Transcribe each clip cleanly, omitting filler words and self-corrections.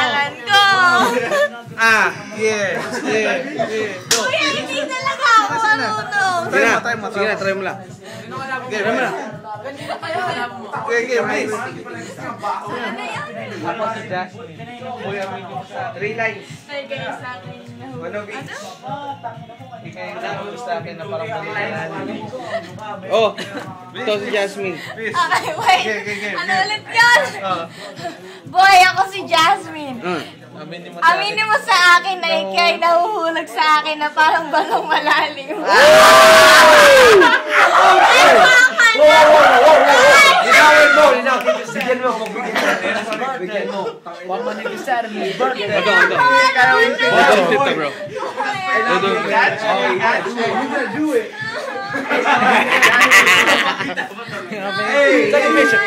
pangalan ko. Yeah. Kuya, hindi talaga ako marunong. Sige na, try mo lang. Try mo lang. Okay, please. Ano yan? Tapos si Jasmine. Kuya, may 3 lines. Ay, kayo sa akin. Ano, Vince? Hindi kayo nahulog sa akin na parang palilanan. Oh, ito si Jasmine. Okay, wait. Ano ulit yun? Boy, ako si Jasmine. Aminin mo sa akin na ikay nahuhulog sa akin na parang balong malalim. Linawin mo! Bigyan mo! Bigyan mo! Huwag mo nag-isar mo. Birthday! Bro.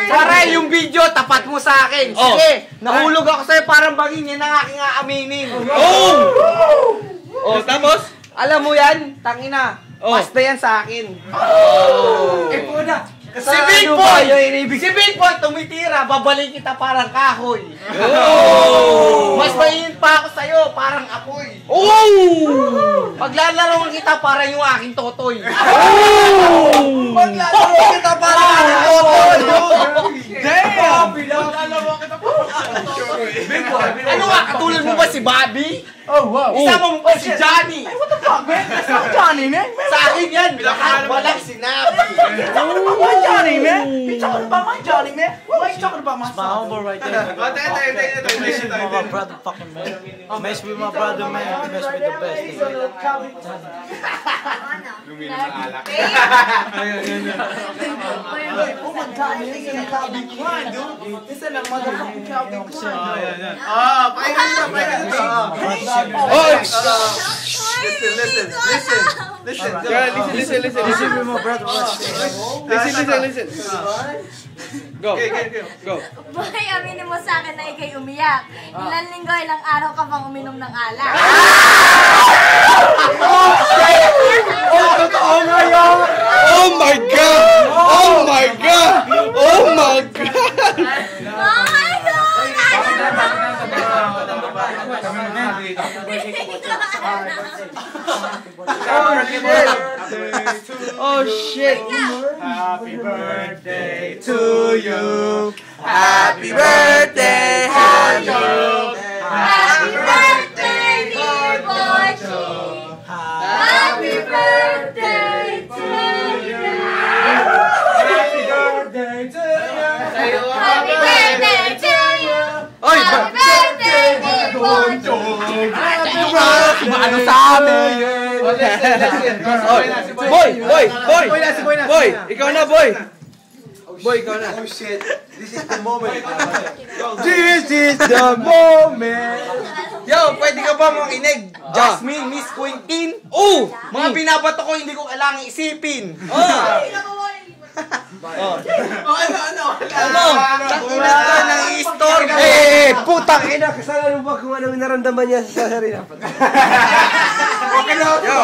Pare, yung video, tapat mo sa akin. Sige, nahulog ako sa'yo parang bangin. Yan ang aking aaminin. Oh, tapos? Alam mo yan, tangina. Basta yan sa akin. Eh, puna. Si Big Boy! Si Big Boy tumitira, babalik kita parang kahoy. Mas mainit pa ako sa'yo, parang apoy. Paglalaro kita parang yung aking totoy. Paglalaro kita parang aking totoy. Damn! Paglalaro kita parang totoy. Big Boy, ano nga, katulad mo ba si Bobby? Oh, wow. Isama mo ba si Johnny? Hey, what the fuck, man? That's not Johnny, man. Sa akin yan, lahat walang sinabi. You're talking about my Johnny, man. You're talking about my Johnny, man. Why are you talking about my son? My homeboy right there. Mess with my brother, fucking man. Mess with my brother, man. Mess with the best. Oh my God, man. This ain't a Calvin Klein, dude. This ain't a motherfucking Calvin Klein, dude. Listen. Listen with my brother. Listen. Go. Boy, aminin mo sa akin na ikay umiyak. Ilang linggo, ilang araw ka bang uminom ng alak? Totoo nga yun! Oh my God! Oh my God! Oh my God! Oh my God! Oh shit! Happy birthday To you, happy birthday, happy Happy birthday, dear boy! Happy birthday to you! Happy birthday to you. Happy birthday to you! Oy, Happy birthday, dear boy! ano sa amin? Boy! Ikaw na, boy! Boy, ikaw na. Oh shit, this is the moment. This is the moment. Yo, pwede ka ba makinig? Jasmine, Miss Quentin. Mga binabato ko, hindi ko kailangan isipin. Takina to ng i-store. Putang ina, kasalanan mo ba kung anong naramdaman niya sa sarili? Okay na. Yo,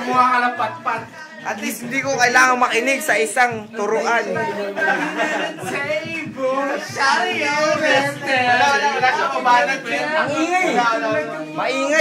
Mukha ka ng patpat. at least hindi ko kailangan makinig sa isang turuan. Ang ingay. Maingay.